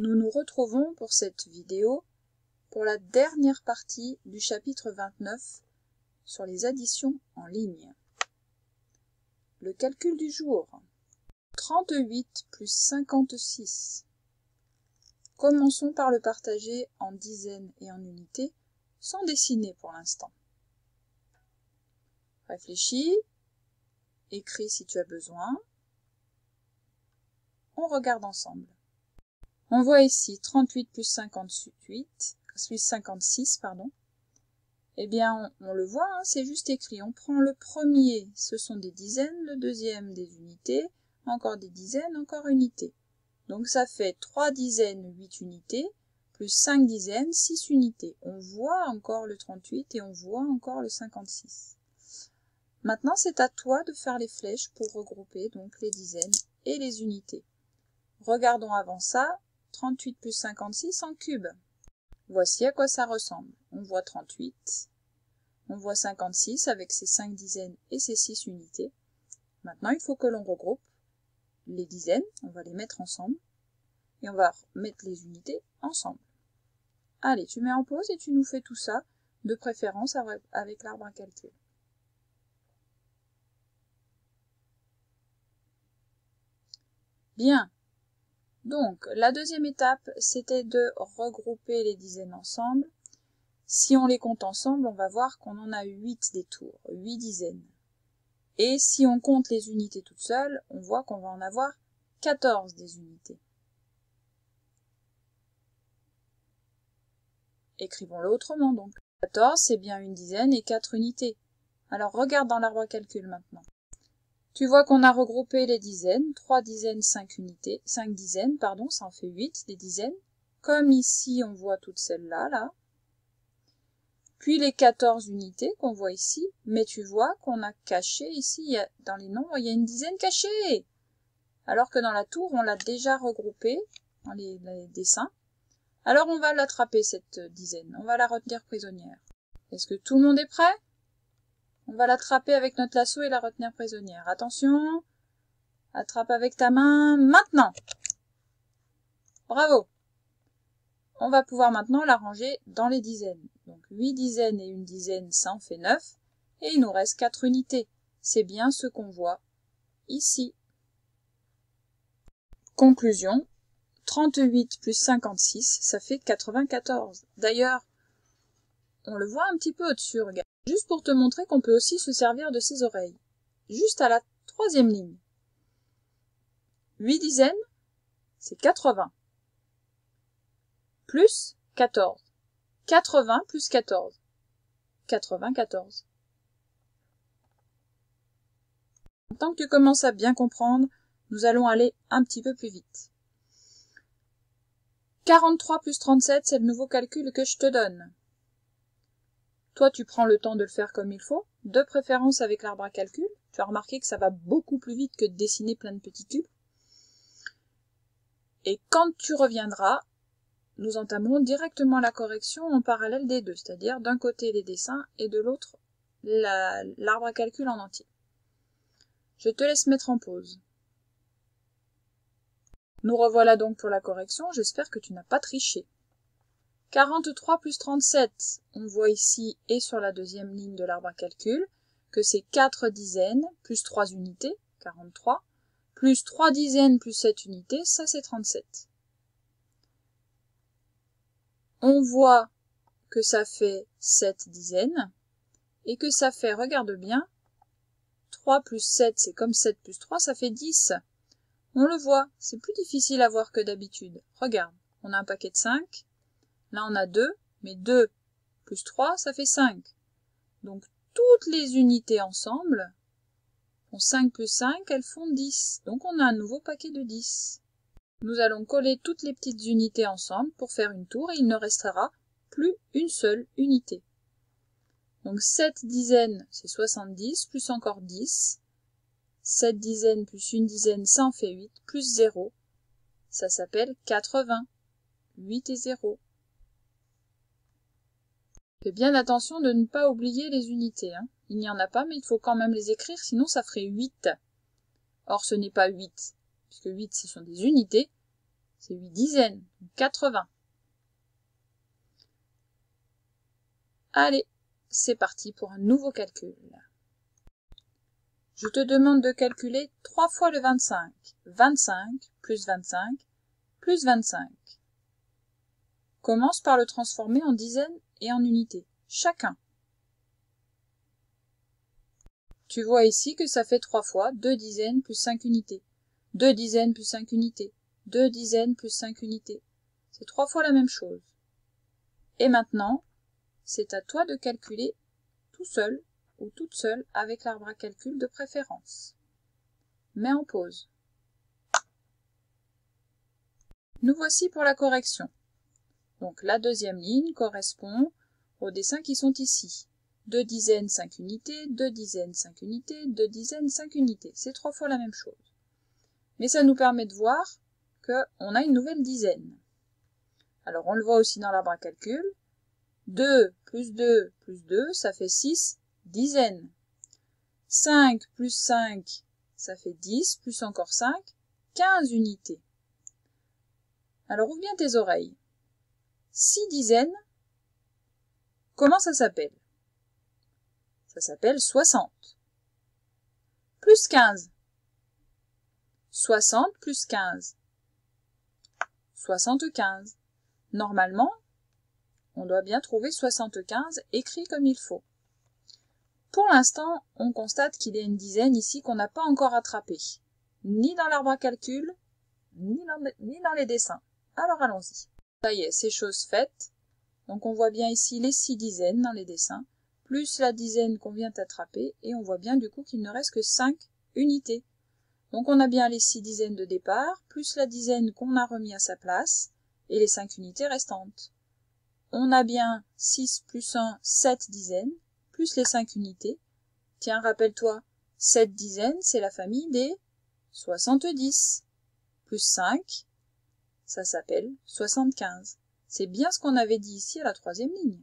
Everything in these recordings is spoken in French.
Nous nous retrouvons pour cette vidéo pour la dernière partie du chapitre 29 sur les additions en ligne. Le calcul du jour. 38 plus 56. Commençons par le partager en dizaines et en unités, sans dessiner pour l'instant. Réfléchis, écris si tu as besoin. On regarde ensemble. On voit ici 38 plus 56, pardon. Eh bien, on le voit, hein, c'est juste écrit. On prend le premier, ce sont des dizaines, le deuxième des unités, encore des dizaines, encore unités. Donc ça fait 3 dizaines, 8 unités, plus 5 dizaines, 6 unités. On voit encore le 38 et on voit encore le 56. Maintenant, c'est à toi de faire les flèches pour regrouper donc les dizaines et les unités. Regardons avant ça, 38 plus 56 en cube. Voici à quoi ça ressemble. On voit 38, on voit 56 avec ses 5 dizaines et ses 6 unités. Maintenant, il faut que l'on regroupe les dizaines, on va les mettre ensemble, et on va mettre les unités ensemble. Allez, tu mets en pause et tu nous fais tout ça, de préférence avec l'arbre à calcul. Bien. Donc, la deuxième étape, c'était de regrouper les dizaines ensemble. Si on les compte ensemble, on va voir qu'on en a 8 des tours, 8 dizaines. Et si on compte les unités toutes seules, on voit qu'on va en avoir 14 des unités. Écrivons-le autrement donc. 14, c'est bien une dizaine et 4 unités. Alors regarde dans l'arbre à calcul maintenant. Tu vois qu'on a regroupé les dizaines, 3 dizaines, 5 unités, 5 dizaines, pardon, ça en fait 8, des dizaines. Comme ici, on voit toutes celles-là, là. Puis les 14 unités qu'on voit ici, mais tu vois qu'on a caché ici, dans les nombres, il y a une dizaine cachée. Alors que dans la tour, on l'a déjà regroupée dans les dessins. Alors on va l'attraper, cette dizaine, on va la retenir prisonnière. Est-ce que tout le monde est prêt ? On va l'attraper avec notre lasso et la retenir prisonnière. Attention, attrape avec ta main, maintenant. Bravo. On va pouvoir maintenant la ranger dans les dizaines. Donc 8 dizaines et une dizaine, ça en fait 9. Et il nous reste 4 unités. C'est bien ce qu'on voit ici. Conclusion, 38 plus 56, ça fait 94. D'ailleurs, on le voit un petit peu au-dessus, regarde. Juste pour te montrer qu'on peut aussi se servir de ses oreilles. Juste à la troisième ligne. 8 dizaines, c'est 80. Plus 14. 80 plus 14. 94. Tant que tu commences à bien comprendre, nous allons aller un petit peu plus vite. 43 plus 37, c'est le nouveau calcul que je te donne. Toi, tu prends le temps de le faire comme il faut, de préférence avec l'arbre à calcul. Tu as remarqué que ça va beaucoup plus vite que de dessiner plein de petits cubes. Et quand tu reviendras, nous entamerons directement la correction en parallèle des deux, c'est-à-dire d'un côté les dessins et de l'autre l'arbre à calcul en entier. Je te laisse mettre en pause. Nous revoilà donc pour la correction, j'espère que tu n'as pas triché. 43 plus 37, on voit ici et sur la deuxième ligne de l'arbre à calcul que c'est 4 dizaines plus 3 unités, 43, plus 3 dizaines plus 7 unités, ça c'est 37. On voit que ça fait 7 dizaines et que ça fait, regarde bien, 3 plus 7, c'est comme 7 plus 3, ça fait 10. On le voit, c'est plus difficile à voir que d'habitude. Regarde, on a un paquet de 5. Là, on a 2, mais 2 plus 3, ça fait 5. Donc, toutes les unités ensemble font 5 plus 5, elles font 10. Donc, on a un nouveau paquet de 10. Nous allons coller toutes les petites unités ensemble pour faire une tour et il ne restera plus une seule unité. Donc, 7 dizaines, c'est 70, plus encore 10. 7 dizaines plus une dizaine, ça en fait 8, plus 0. Ça s'appelle 80. 8 et 0. Fais bien attention de ne pas oublier les unités. Hein. Il n'y en a pas, mais il faut quand même les écrire, sinon ça ferait 8. Or, ce n'est pas 8, puisque 8, ce sont des unités. c'est 8 dizaines, 80. Allez, c'est parti pour un nouveau calcul. Je te demande de calculer 3 fois le 25. 25 plus 25 plus 25. Commence par le transformer en dizaines et en unités, chacun. Tu vois ici que ça fait 3 fois 2 dizaines plus 5 unités. 2 dizaines plus 5 unités. 2 dizaines plus 5 unités. C'est 3 fois la même chose. Et maintenant, c'est à toi de calculer tout seul ou toute seule avec l'arbre à calcul de préférence. Mets en pause. Nous voici pour la correction. Donc la deuxième ligne correspond aux dessins qui sont ici. 2 dizaines, 5 unités, 2 dizaines, 5 unités, 2 dizaines, 5 unités. C'est 3 fois la même chose. Mais ça nous permet de voir qu'on a une nouvelle dizaine. Alors on le voit aussi dans l'arbre à calcul. 2 plus 2 plus 2, ça fait 6 dizaines. 5 plus 5, ça fait 10, plus encore 5, 15 unités. Alors ouvre bien tes oreilles. 6 dizaines, comment ça s'appelle? Ça s'appelle 60. Plus 15. 60 plus 15. 75. Normalement, on doit bien trouver 75 écrit comme il faut. Pour l'instant, on constate qu'il y a une dizaine ici qu'on n'a pas encore attrapée, ni dans l'arbre à calcul, ni dans les dessins. Alors allons-y. Ça y est, c'est chose faite. Donc on voit bien ici les 6 dizaines dans les dessins, plus la dizaine qu'on vient d'attraper, et on voit bien du coup qu'il ne reste que 5 unités. Donc on a bien les 6 dizaines de départ, plus la dizaine qu'on a remis à sa place, et les 5 unités restantes. On a bien 6 plus 1, 7 dizaines, plus les 5 unités. Tiens, rappelle-toi, 7 dizaines, c'est la famille des 70. Plus 5, ça s'appelle 75. C'est bien ce qu'on avait dit ici à la troisième ligne.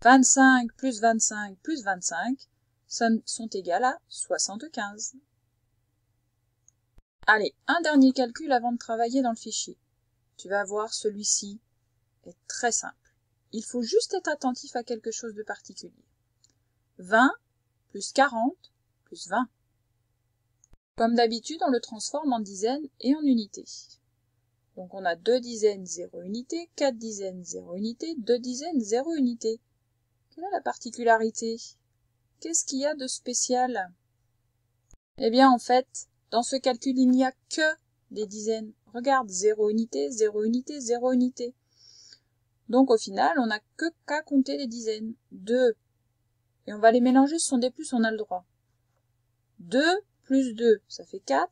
25 plus 25 plus 25 sont égales à 75. Allez, un dernier calcul avant de travailler dans le fichier. Tu vas voir, celui-ci est très simple. Il faut juste être attentif à quelque chose de particulier. 20 plus 40 plus 20. Comme d'habitude, on le transforme en dizaines et en unités. Donc on a 2 dizaines, 0 unité, 4 dizaines, 0 unité, 2 dizaines, 0 unité. Quelle est la particularité? Qu'est-ce qu'il y a de spécial? Eh bien, en fait, dans ce calcul, il n'y a que des dizaines. Regarde, 0 unité, 0 unité, 0 unité. Donc au final, on n'a que qu'à compter les dizaines. 2. Et on va les mélanger, ce sont des plus, on a le droit. 2 plus 2, ça fait 4.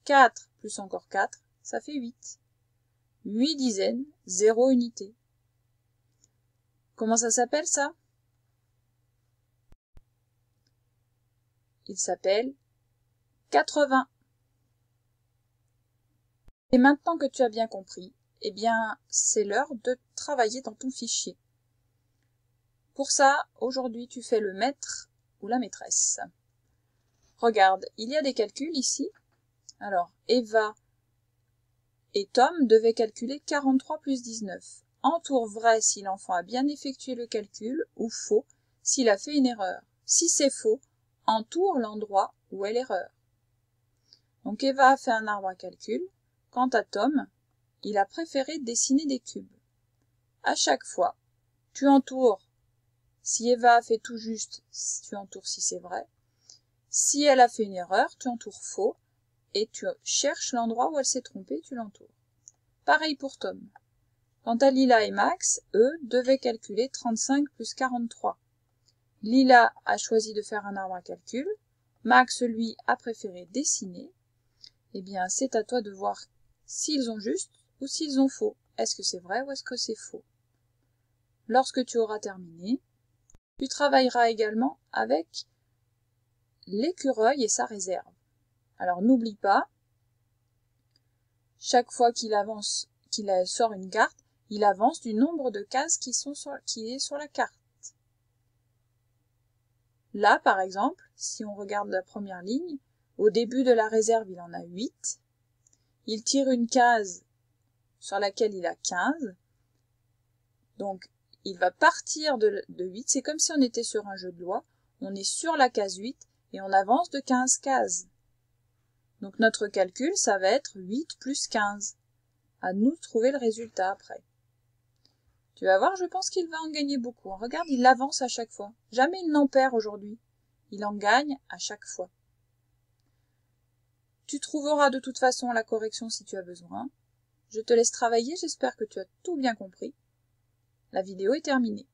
4 plus encore 4, ça fait 8. 8 dizaines, 0 unité. Comment ça s'appelle ça? Il s'appelle 80. Et maintenant que tu as bien compris, eh bien, c'est l'heure de travailler dans ton fichier. Pour ça, aujourd'hui, tu fais le maître ou la maîtresse. Regarde, il y a des calculs ici. Alors, Eva et Tom devaient calculer 43 plus 19. Entoure vrai si l'enfant a bien effectué le calcul ou faux s'il a fait une erreur. Si c'est faux, entoure l'endroit où est l'erreur. Donc Eva a fait un arbre à calcul. Quant à Tom, il a préféré dessiner des cubes. À chaque fois, tu entoures. Si Eva a fait tout juste, tu entoures si c'est vrai. Si elle a fait une erreur, tu entoures faux. Et tu cherches l'endroit où elle s'est trompée, tu l'entoures. Pareil pour Tom. Quant à Lila et Max, eux, devaient calculer 35 plus 43. Lila a choisi de faire un arbre à calcul. Max, lui, a préféré dessiner. Eh bien, c'est à toi de voir s'ils ont juste ou s'ils ont faux. Est-ce que c'est vrai ou est-ce que c'est faux? Lorsque tu auras terminé, tu travailleras également avec l'écureuil et sa réserve. Alors n'oublie pas, chaque fois qu'il sort une carte, il avance du nombre de cases qui est sur la carte. Là, par exemple, si on regarde la première ligne, au début de la réserve, il en a 8. Il tire une case sur laquelle il a 15. Donc, il va partir de 8. C'est comme si on était sur un jeu de loi. On est sur la case 8 et on avance de 15 cases. Donc, notre calcul, ça va être 8 plus 15. À nous de trouver le résultat après. Tu vas voir, je pense qu'il va en gagner beaucoup. Regarde, il avance à chaque fois. Jamais il n'en perd aujourd'hui. Il en gagne à chaque fois. Tu trouveras de toute façon la correction si tu as besoin. Je te laisse travailler, j'espère que tu as tout bien compris. La vidéo est terminée.